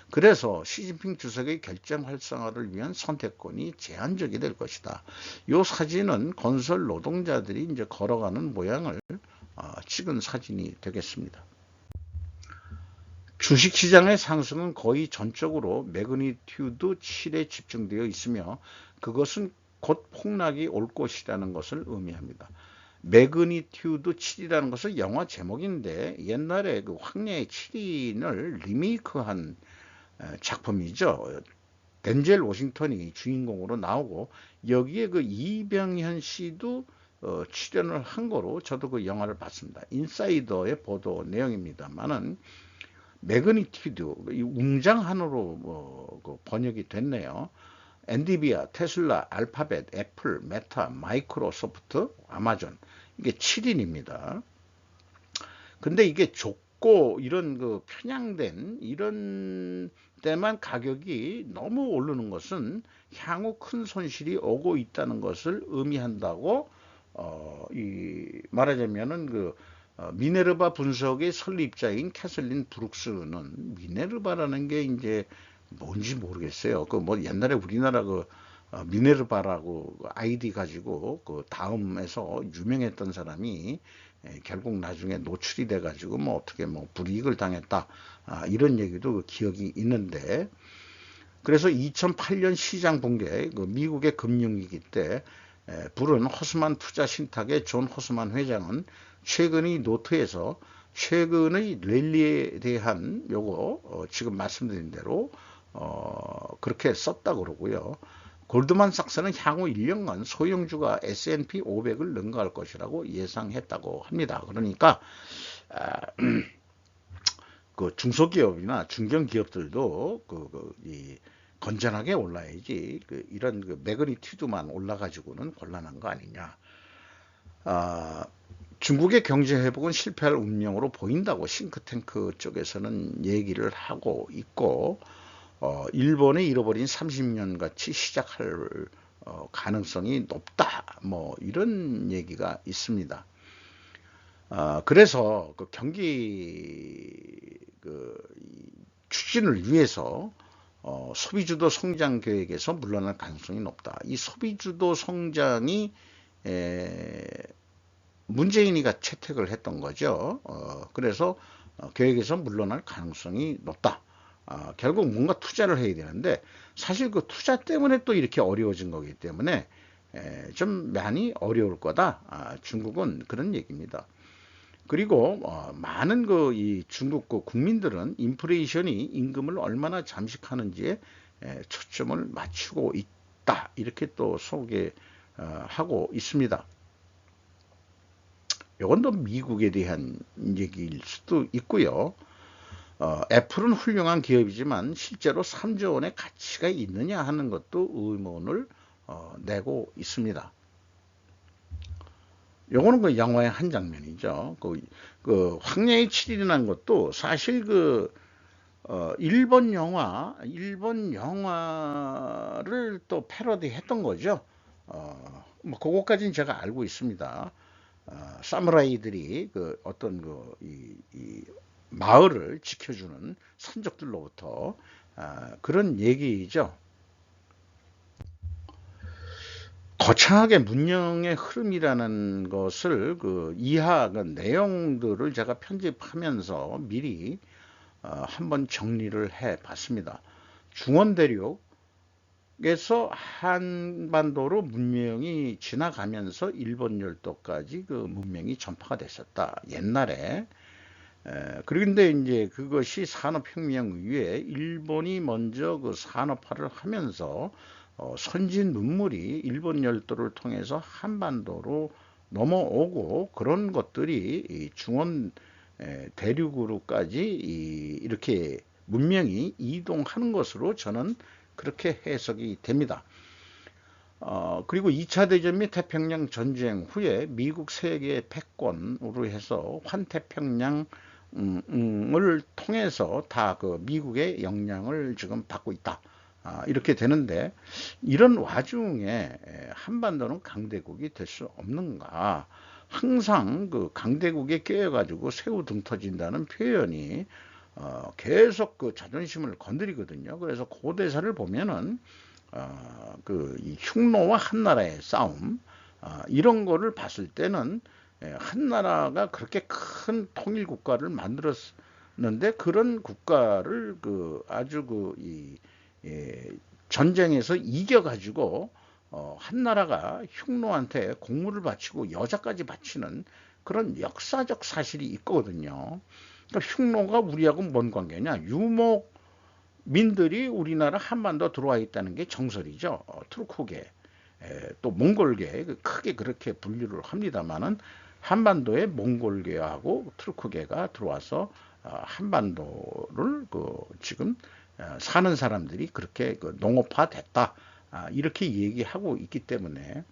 그래서 시진핑 주석의 결정 활성화를 위한 선택권이 제한적이 될 것이다. 이 사진은 건설 노동자들이 이제 걸어가는 모양을 찍은 사진이 되겠습니다. 주식시장의 상승은 거의 전적으로 매그니튜드 7에 집중되어 있으며, 그것은 곧 폭락이 올 것이라는 것을 의미합니다. 매그니튜드 7이라는 것은 영화 제목인데, 옛날에 그 황야의 7인을 리메이크한 작품이죠. 덴젤 워싱턴이 주인공으로 나오고, 여기에 그 이병현 씨도 출연을 한 거로 저도 그 영화를 봤습니다. 인사이더의 보도 내용입니다만은, 매그니튜드, 웅장한으로 그 번역이 됐네요. 엔비디아, 테슬라, 알파벳, 애플, 메타, 마이크로소프트, 아마존, 이게 7인입니다. 근데 이게 좁고 이런 그 편향된 이런 때만 가격이 너무 오르는 것은 향후 큰 손실이 오고 있다는 것을 의미한다고, 말하자면은 미네르바 분석의 설립자인 캐슬린 브룩스는, 미네르바라는 게 이제 뭔지 모르겠어요. 옛날에 우리나라 미네르바라고 아이디 가지고 그 다음에서 유명했던 사람이 결국 나중에 노출이 돼 가지고 어떻게 불이익을 당했다, 이런 얘기도 기억이 있는데, 그래서 2008년 시장 붕괴, 미국의 금융위기 때 부른 허스만 투자 신탁의 존 허스만 회장은 최근의 노트에서 최근의 랠리에 대한 지금 말씀드린 대로 그렇게 썼다 그러고요. 골드만삭스는 향후 1년간 소형주가 S&P 500을 능가할 것이라고 예상했다고 합니다. 그러니까 그 중소기업이나 중견기업들도 건전하게 올라야지, 이런 매그니튜드만 올라가지고는 곤란한 거 아니냐. 중국의 경제 회복은 실패할 운명으로 보인다고 싱크탱크 쪽에서는 얘기를 하고 있고, 일본의 잃어버린 30년 같이 시작할 가능성이 높다, 이런 얘기가 있습니다. 그래서 그 경기 추진을 위해서 소비주도 성장 계획에서 물러날 가능성이 높다. 이 소비주도 성장이 문재인이가 채택을 했던 거죠. 그래서 계획에서 물러날 가능성이 높다. 결국 뭔가 투자를 해야 되는데, 사실 그 투자 때문에 또 이렇게 어려워진 거기 때문에 좀 많이 어려울 거다. 중국은 그런 얘기입니다. 그리고 많은 이 중국 국민들은 인플레이션이 임금을 얼마나 잠식하는지에 초점을 맞추고 있다, 이렇게 또 소개하고 있습니다. 이건 또 미국에 대한 얘기일 수도 있고요. 애플은 훌륭한 기업이지만 실제로 3조 원의 가치가 있느냐 하는 것도 의문을 내고 있습니다. 요거는 그 영화의 한 장면이죠. 황야의 7일이라는 것도 사실 일본 영화를 또 패러디 했던 거죠. 뭐 그거까지는 제가 알고 있습니다. 사무라이들이 그 어떤 이 마을을 지켜주는 선적들로부터 그런 얘기죠. 거창하게 문명의 흐름이라는 것을 그 그 내용들을 제가 편집하면서 미리 한번 정리를 해 봤습니다. 중원대륙에서 한반도로 문명이 지나가면서 일본 열도까지 그 문명이 전파가 됐었다. 옛날에. 그런데 이제 그것이 산업혁명 이후에 일본이 먼저 그 산업화를 하면서 선진 문물이 일본 열도를 통해서 한반도로 넘어오고 그런 것들이 이 중원 대륙으로까지 이렇게 문명이 이동하는 것으로 저는 그렇게 해석이 됩니다. 그리고 2차 대전 및 태평양 전쟁 후에 미국 세계 패권으로 해서 환태평양 을 통해서 다 그 미국의 영향을 지금 받고 있다. 이렇게 되는데 이런 와중에 한반도는 강대국이 될 수 없는가? 항상 그 강대국에 껴가지고 새우 등 터진다는 표현이 계속 그 자존심을 건드리거든요. 그래서 고대사를 보면은 이 흉노와 한나라의 싸움 이런 거를 봤을 때는 한나라가 그렇게 큰 통일 국가를 만들었는데 그런 국가를 그 아주 전쟁에서 이겨가지고 한나라가 흉노한테 공물을 바치고 여자까지 바치는 그런 역사적 사실이 있거든요. 그러니까 흉노가 우리하고 뭔 관계냐? 유목민들이 우리나라 한반도 들어와 있다는 게 정설이죠. 투르크계 또 몽골계 크게 그렇게 분류를 합니다만은 한반도에 몽골계하고 투르크계가 들어와서 한반도를 지금 사는 사람들이 그렇게 농업화됐다 이렇게 얘기하고 있기 때문에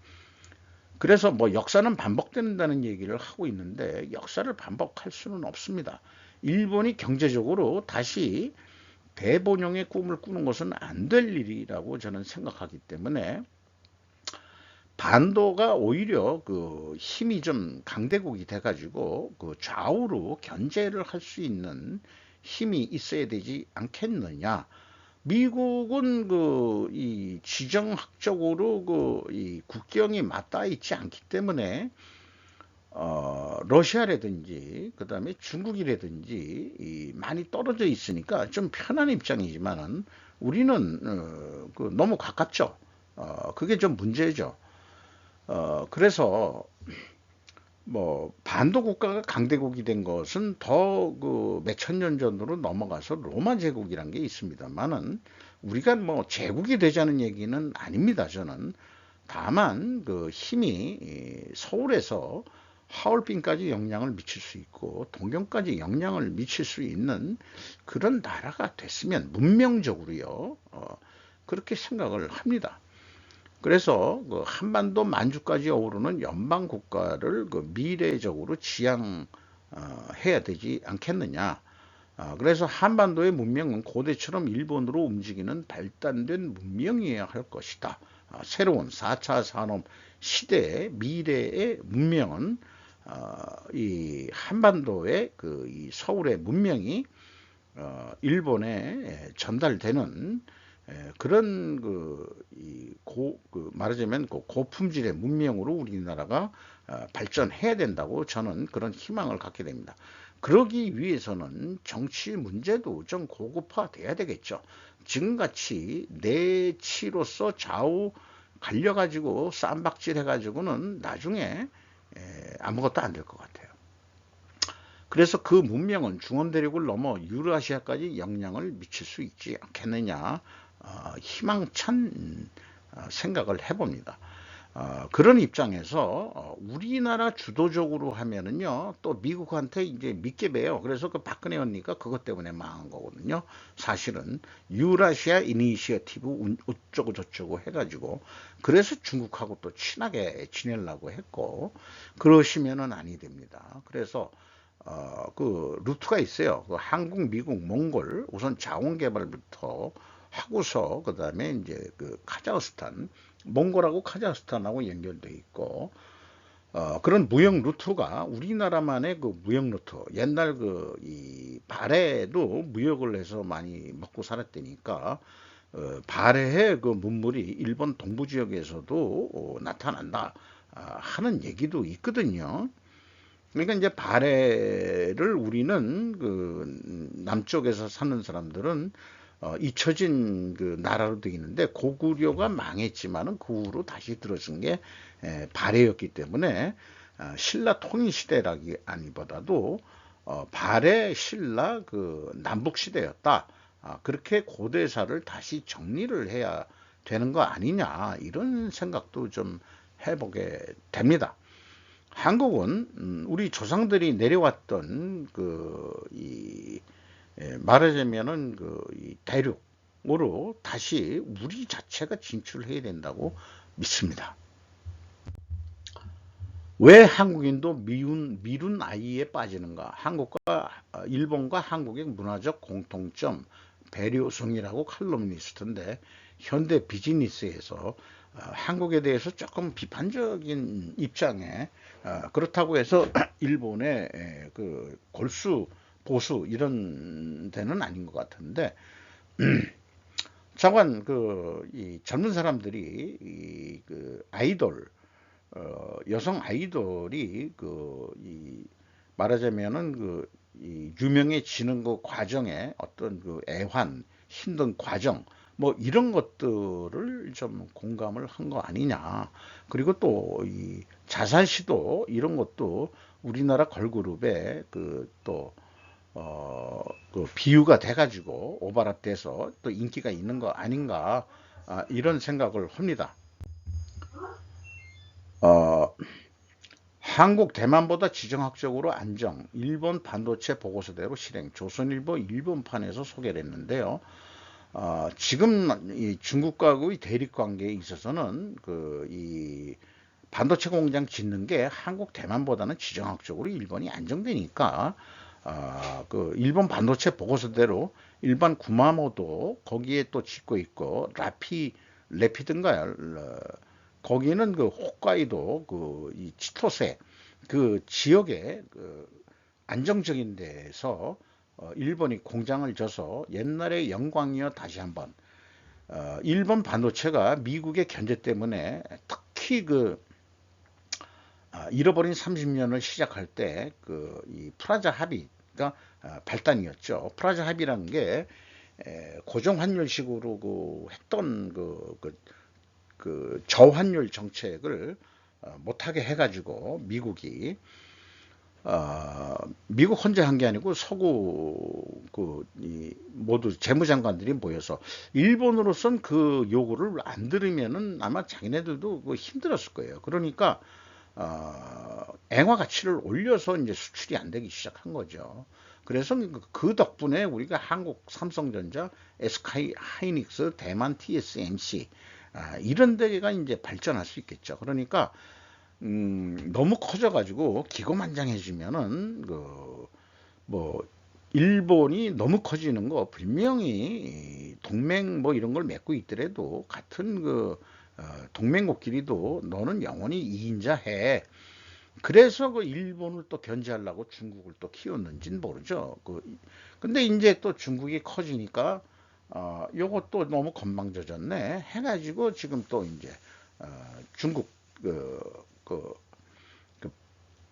그래서 뭐 역사는 반복된다는 얘기를 하고 있는데 역사를 반복할 수는 없습니다. 일본이 경제적으로 다시 대본영의 꿈을 꾸는 것은 안 될 일이라고 저는 생각하기 때문에 반도가 오히려 그 힘이 좀 강대국이 돼가지고 그 좌우로 견제를 할 수 있는 힘이 있어야 되지 않겠느냐. 미국은 이 지정학적으로 이 국경이 맞닿아 있지 않기 때문에 러시아라든지 그다음에 중국이라든지 많이 떨어져 있으니까 좀 편한 입장이지만은 우리는 너무 가깝죠. 그게 좀 문제죠. 그래서 뭐 반도 국가가 강대국이 된 것은 더 그 몇천 년 전으로 넘어가서 로마 제국이란 게 있습니다만은 우리가 뭐 제국이 되자는 얘기는 아닙니다. 저는 다만 그 힘이 서울에서 하얼빈까지 영향을 미칠 수 있고 동경까지 영향을 미칠 수 있는 그런 나라가 됐으면 문명적으로요. 그렇게 생각을 합니다. 그래서 그 한반도 만주까지 어우르는 연방 국가를 그 미래적으로 지향해야 되지 않겠느냐. 그래서 한반도의 문명은 고대처럼 일본으로 움직이는 발달된 문명이어야 할 것이다. 새로운 4차 산업 시대의 미래의 문명은 이 한반도의 이 서울의 문명이 일본에 전달되는 그런 말하자면 고품질의 문명으로 우리나라가 발전해야 된다고 저는 그런 희망을 갖게 됩니다. 그러기 위해서는 정치 문제도 좀 고급화돼야 되겠죠. 지금같이 내치로서 좌우 갈려가지고 쌈박질 해가지고는 나중에 아무것도 안 될 것 같아요. 그래서 그 문명은 중원대륙을 넘어 유라시아까지 영향을 미칠 수 있지 않겠느냐 희망찬 생각을 해봅니다. 그런 입장에서 우리나라 주도적으로 하면은요 또 미국한테 이제 믿게 배요. 그래서 그 박근혜 언니가 그것 때문에 망한 거거든요. 사실은 유라시아 이니시어티브 어쩌고 저쩌고 해가지고 그래서 중국하고 또 친하게 지내려고 했고 그러시면은 아니 됩니다. 그래서 그 루트가 있어요. 그 한국, 미국, 몽골 우선 자원 개발부터 하고서 그 다음에 이제 그 카자흐스탄, 몽골하고 카자흐스탄하고 연결돼 있고 그런 무역 루트가 우리나라만의 그 무역 루트. 옛날 그 이 발해도 무역을 해서 많이 먹고 살았다니까 발해의 그 문물이 일본 동부 지역에서도 나타난다 하는 얘기도 있거든요. 그러니까 이제 발해를 우리는 그 남쪽에서 사는 사람들은 잊혀진 그 나라로 되어 있는데 고구려가 망했지만은 그 후로 다시 들어선 게 발해였기 때문에 신라 통일 시대라기 아니보다도 발해 신라 그 남북 시대였다. 그렇게 고대사를 다시 정리를 해야 되는 거 아니냐 이런 생각도 좀 해보게 됩니다. 한국은 우리 조상들이 내려왔던 말하자면은 이 대륙으로 다시 우리 자체가 진출해야 된다고 믿습니다. 왜 한국인도 미룬 아이에 빠지는가? 일본과 한국의 문화적 공통점, 배려성이라고 칼럼니스트인데 현대 비즈니스에서 한국에 대해서 조금 비판적인 입장에 그렇다고 해서 일본의 그 골수 보수 이런 데는 아닌 것 같은데 자관 이 젊은 사람들이 그 아이돌 여성 아이돌이 말하자면은 이 유명해지는 그 과정에 어떤 그 애환 힘든 과정 뭐 이런 것들을 좀 공감을 한 거 아니냐. 그리고 또 이 자살 시도 이런 것도 우리나라 걸그룹에 그 비유가 돼가지고 오버랩돼서 또 인기가 있는 거 아닌가 이런 생각을 합니다. 어, 한국 대만보다 지정학적으로 안정, 일본 반도체 보고서대로 실행, 조선일보 일본판에서 소개를 했는데요. 지금 이 중국과의 대립 관계에 있어서는 이 반도체 공장 짓는 게 한국 대만보다는 지정학적으로 일본이 안정되니까 그 일본 반도체 보고서대로 일반 구마모도 거기에 또 짓고 있고 레피든가요? 거기는 그 홋카이도 이 치토세 그 지역에 안정적인 데서 일본이 공장을 져서 옛날의 영광이여 다시 한번 일본 반도체가 미국의 견제 때문에 특히 잃어버린 30년을 시작할 때 이 프라자 합의가 발단이었죠. 프라자 합의라는 게 고정 환율식으로 했던 저환율 정책을 못하게 해가지고 미국 혼자 한 게 아니고 서구 모두 재무장관들이 모여서 일본으로선 그 요구를 안 들으면은 아마 자기네들도 힘들었을 거예요. 그러니까 앵화 가치를 올려서 이제 수출이 안 되기 시작한 거죠. 그래서 그 덕분에 우리가 한국 삼성전자, SK 하이닉스, 대만 TSMC 이런 데가 이제 발전할 수 있겠죠. 그러니까 너무 커져가지고 기고만장해지면은 뭐 일본이 너무 커지는 거 분명히 동맹 뭐 이런 걸 맺고 있더라도 같은 동맹국끼리도 너는 영원히 이인자 해. 그래서 일본을 또 견제하려고 중국을 또 키웠는지는 모르죠. 근데 이제 또 중국이 커지니까 요것도 너무 건방져졌네 해가지고 지금 또 이제 중국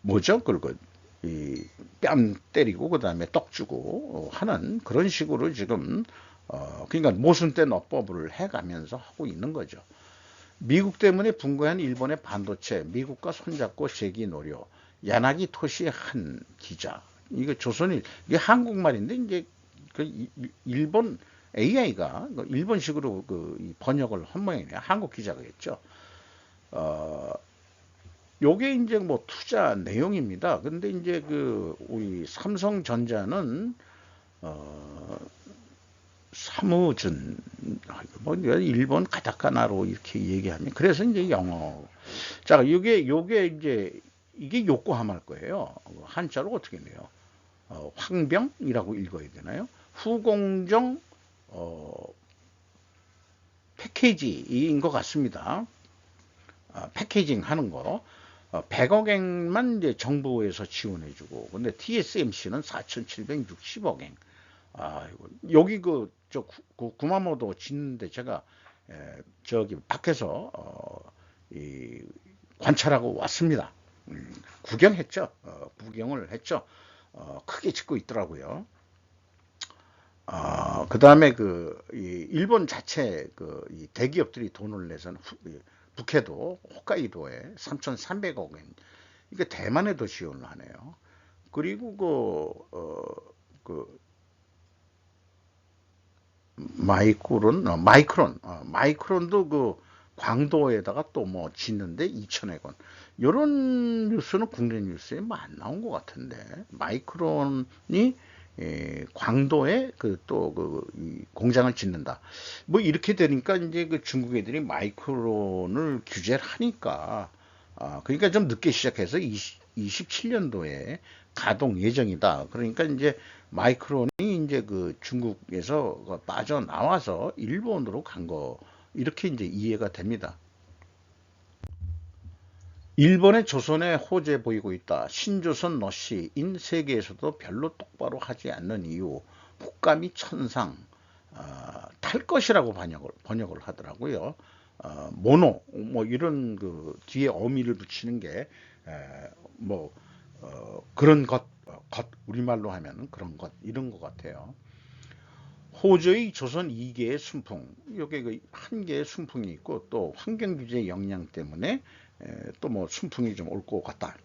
뭐죠? 이 뺨 때리고 그다음에 떡 주고 하는 그런 식으로 지금 그러니까 모순된 어법을 해가면서 하고 있는 거죠. 미국 때문에 분고한 일본의 반도체, 미국과 손잡고 세기 노려. 야나기 토시의 한 기자. 이게 한국말인데 이제 일본 AI가 일본식으로 번역을 한 모양이네요. 한국 기자가겠죠. 요게 이제 뭐 투자 내용입니다. 근데 이제 우리 삼성전자는 사무준 뭐 일본 가타카나로 이렇게 얘기하면 그래서 이제 영어. 자, 요게 이제 이게 요코하마일 거예요. 한자로 어떻게 돼요? 황병이라고 읽어야 되나요? 후공정 패키지인 것 같습니다. 패키징 하는 거. 100억엔만 이제 정부에서 지원해주고, 근데 TSMC는 4,760억엔. 여기 저 구마모도 짓는데 제가 저기 밖에서 관찰하고 왔습니다. 구경했죠. 구경을 했죠. 크게 짓고 있더라고요. 그 다음에 일본 자체 이 대기업들이 돈을 내서는 북해도 홋카이도에 3,300억엔, 이게 대만에도 지원을 하네요. 그리고 마이크론도 광도에다가 또 뭐 짓는데 2,000억 원. 이런 뉴스는 국내 뉴스에 뭐 안 나온 것 같은데, 마이크론이 광도에 이 공장을 짓는다. 뭐 이렇게 되니까 이제 중국 애들이 마이크론을 규제를 하니까, 그러니까 좀 늦게 시작해서 27년도에 가동 예정이다. 그러니까 이제 마이크론이 이제 중국에서 빠져나와서 일본으로 간 거, 이렇게 이제 이해가 됩니다. 일본의 조선에 호재 보이고 있다. 신조선 러시인 세계에서도 별로 똑바로 하지 않는 이유. 폭감이 천상. 탈 것이라고 번역을 하더라고요. 모노 뭐 이런 뒤에 어미를 붙이는 게 뭐 그런 것, 우리말로 하면 그런 것, 이런 것 같아요. 호주의 조선 2개의 순풍, 여기 한 개의 순풍이 있고, 또 환경규제 영향 때문에 또 뭐 순풍이 좀 올 것 같다.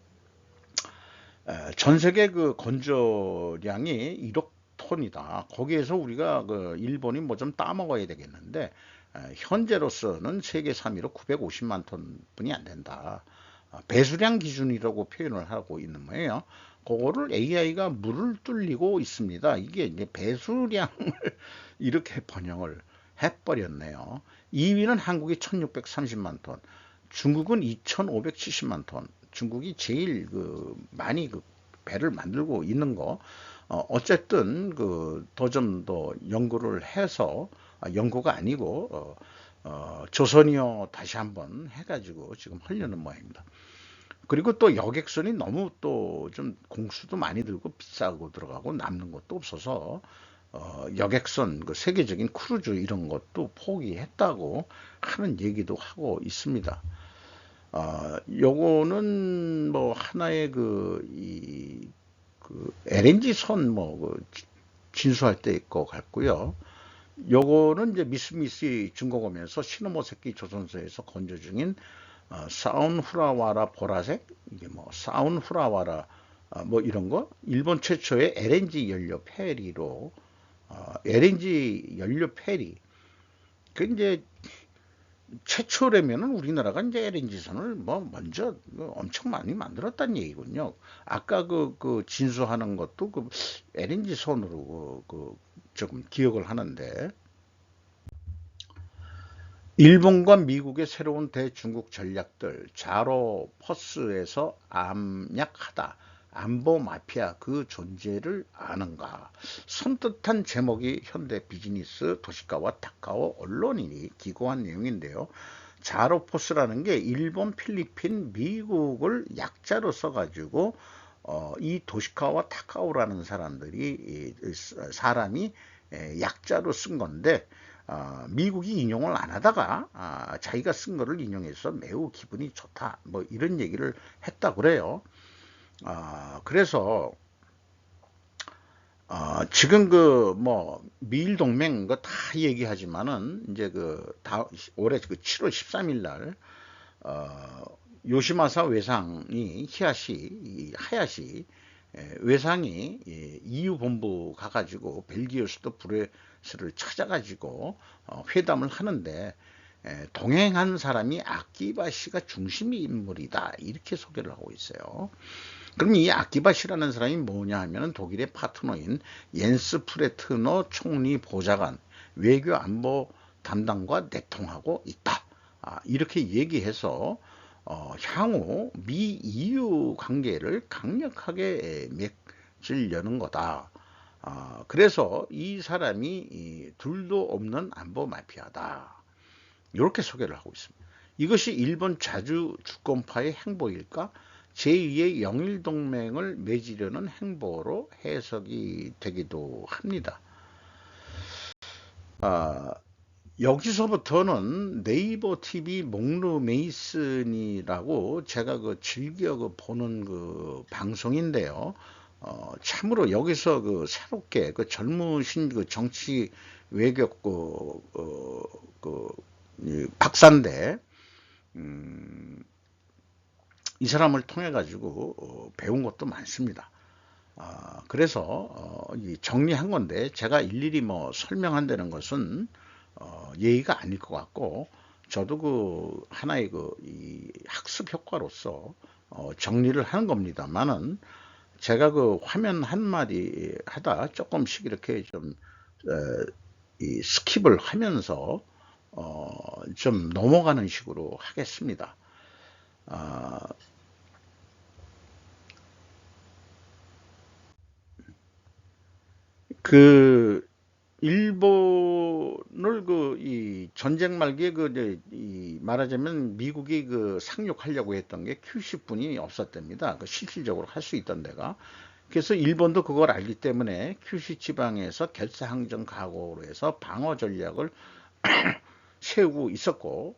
전 세계 건조량이 1억 톤이다. 거기에서 우리가 일본이 뭐 좀 따먹어야 되겠는데, 현재로서는 세계 3위로 950만 톤뿐이 안 된다. 배수량 기준이라고 표현을 하고 있는 거예요. 그거를 AI가 물을 뚫리고 있습니다. 이게 이제 배수량을 이렇게 번역을 해버렸네요. 2위는 한국이 1630만 톤, 중국은 2570만 톤. 중국이 제일 많이 배를 만들고 있는 거. 어쨌든 더 좀 더 연구를 해서, 연구가 아니고 조선이요 다시 한번 해가지고 지금 하려는 모양입니다. 그리고 또 여객선이 너무 또 좀 공수도 많이 들고 비싸고 들어가고 남는 것도 없어서 여객선 세계적인 크루즈 이런 것도 포기했다고 하는 얘기도 하고 있습니다. 요거는 뭐 하나의 LNG 선 진수할 때 것 같고요. 요거는 이제 미쓰미시 중공업에서 시노모세키 조선소에서 건조 중인 사운후라와라 보라색, 이게 뭐 사운후라와라 뭐 이런 거, 일본 최초의 LNG 연료 페리로, LNG 연료 페리, 그 이제 최초라면은 우리나라가 이제 LNG선을 뭐 먼저 엄청 많이 만들었다는 얘기군요. 아까 진수하는 것도 LNG선으로 조금 기억을 하는데, 일본과 미국의 새로운 대중국 전략들, 자로 퍼스에서 암약하다. 안보 마피아 그 존재를 아는가. 섬뜩한 제목이 현대 비즈니스 도시가와 타카오 언론인이 기고한 내용인데요. 자로포스라는 게 일본, 필리핀, 미국을 약자로 써가지고 이 도시카와 타카오라는 사람이 약자로 쓴 건데, 미국이 인용을 안 하다가 자기가 쓴 거를 인용해서 매우 기분이 좋다, 뭐 이런 얘기를 했다 그래요. 그래서 지금 뭐 미일 동맹 다 얘기하지만은 이제 올해 7월 13일 날 요시마사 외상이 하야시 외상이 EU 본부 가가지고 벨기에 수도 브레스를 찾아가지고 회담을 하는데, 동행한 사람이 아키바 씨가 중심 인물이다, 이렇게 소개를 하고 있어요. 그럼 이 아키바 씨라는 사람이 뭐냐 하면 독일의 파트너인 옌스 프레트너 총리 보좌관, 외교 안보 담당과 내통하고 있다. 이렇게 얘기해서 향후 미 EU 관계를 강력하게 빚을 여는 거다. 그래서 이 사람이 둘도 없는 안보 마피아다. 이렇게 소개를 하고 있습니다. 이것이 일본 자주 주권파의 행보일까? 제2의 영일동맹을 맺으려는 행보로 해석이 되기도 합니다. 여기서부터는 네이버 TV 몽루 메이슨이라고 제가 즐겨 보는 방송인데요. 참으로 여기서 새롭게 젊으신 정치 외교 박사인데, 이 사람을 통해 가지고 배운 것도 많습니다. 그래서 정리한 건데 제가 일일이 설명한다는 것은 예의가 아닐 것 같고, 저도 하나의 이 학습 효과로서 정리를 하는 겁니다만은, 제가 화면 한마디 하다 조금씩 이렇게 좀 이 스킵을 하면서 좀 넘어가는 식으로 하겠습니다. 일본을 이 전쟁 말기에 이 말하자면 미국이 상륙하려고 했던 게 큐슈뿐이 없었답니다. 실질적으로 할 수 있던 데가. 그래서 일본도 그걸 알기 때문에 큐슈 지방에서 결사항전 각오로 해서 방어 전략을 세우고 있었고,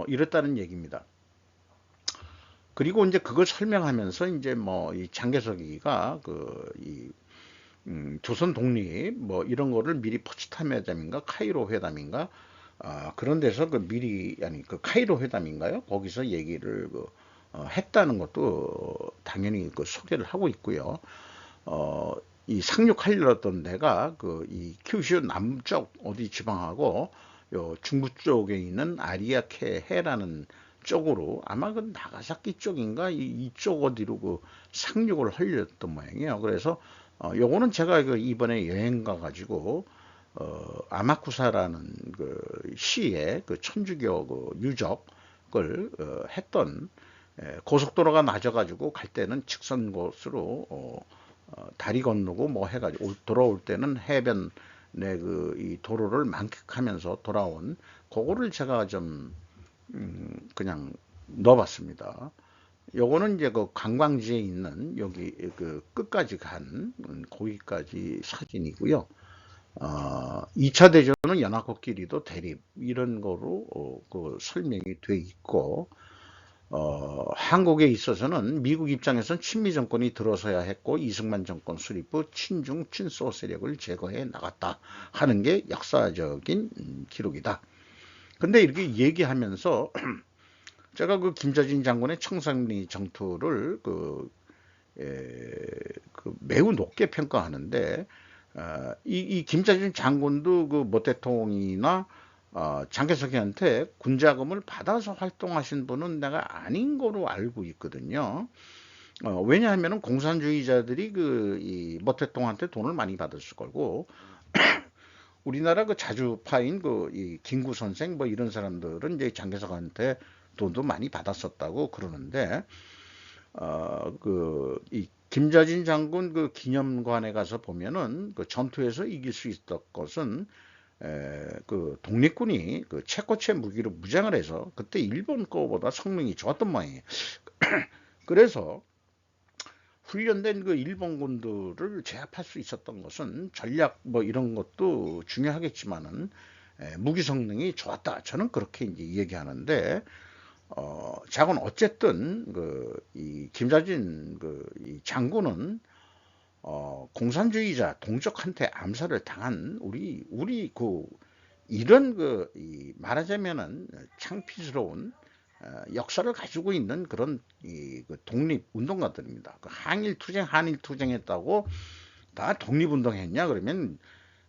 이랬다는 얘기입니다. 그리고 이제 그걸 설명하면서 이제 이 장개석이가 조선 독립 이런 거를 미리 포츠담 회담인가 카이로 회담인가 그런 데서 미리 카이로 회담인가요? 거기서 얘기를 했다는 것도 당연히 소개를 하고 있고요. 이 상륙하려던 데가 이 큐슈 남쪽 어디 지방하고 요 중부 쪽에 있는 아리아케 해라는 쪽으로, 아마 나가사키 쪽인가 이쪽 어디로 상륙을 하려던 모양이에요. 그래서 요거는 제가 이번에 여행 가가지고 아마쿠사라는 시의 천주교 유적을 했던, 고속도로가 낮아가지고 갈 때는 직선 곳으로 다리 건너고 해가지고 돌아올 때는 해변 내 이 도로를 만끽하면서 돌아온, 그거를 제가 좀 그냥 넣어봤습니다. 요거는 이제 관광지에 있는 여기 끝까지 간 거기까지 사진이고요. 2차 대전은 연합국끼리도 대립 이런 거로 설명이 돼 있고, 한국에 있어서는 미국 입장에서는 친미 정권이 들어서야 했고 이승만 정권 수립 후 친중 친소 세력을 제거해 나갔다 하는 게 역사적인 기록이다. 근데 이렇게 얘기하면서 제가 김자진 장군의 청산리 정투를 매우 높게 평가하는데, 이 김자진 장군도 모 대통령이나 장개석이한테 군자금을 받아서 활동하신 분은 내가 아닌 거로 알고 있거든요. 왜냐하면 공산주의자들이 이 모 대통령한테 돈을 많이 받았을 거고, 우리나라 자주파인 이 김구 선생 이런 사람들은 이제 장개석한테 돈도 많이 받았었다고 그러는데, 이 김자진 장군 기념관에 가서 보면은 전투에서 이길 수 있었던 것은 독립군이 체코체 무기로 무장을 해서 그때 일본 거보다 성능이 좋았던 모양이에요. 그래서 훈련된 일본군들을 제압할 수 있었던 것은 전략 이런 것도 중요하겠지만은 무기 성능이 좋았다. 저는 그렇게 이제 얘기하는데, 자건 어쨌든 이 김자진 이 장군은 공산주의자 동족한테 암살을 당한 우리 이런 이 말하자면은 창피스러운 역사를 가지고 있는 그런 독립 운동가들입니다. 한일 투쟁했다고 다 독립운동했냐 그러면,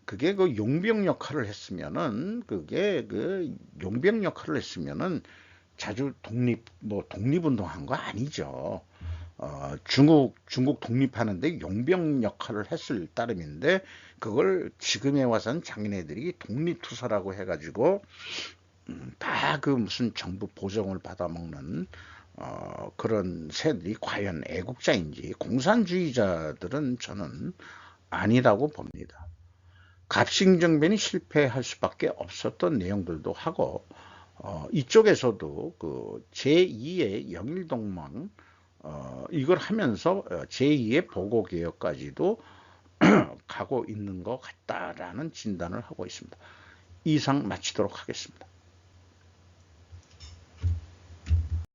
그게 용병 역할을 했으면은 용병 역할을 했으면은 자주 독립운동한 거 아니죠. 중국 독립하는데 용병 역할을 했을 따름인데, 그걸 지금에 와서는 장인애들이 독립투사라고 해가지고 다 무슨 정부 보정을 받아먹는 그런 새들이 과연 애국자인지 공산주의자들은 저는 아니라고 봅니다. 갑신정변이 실패할 수밖에 없었던 내용들도 하고 이쪽에서도 그 제2의 영일동맹 이걸 하면서 제2의 보고개혁까지도 가고 있는 것 같다라는 진단을 하고 있습니다. 이상 마치도록 하겠습니다.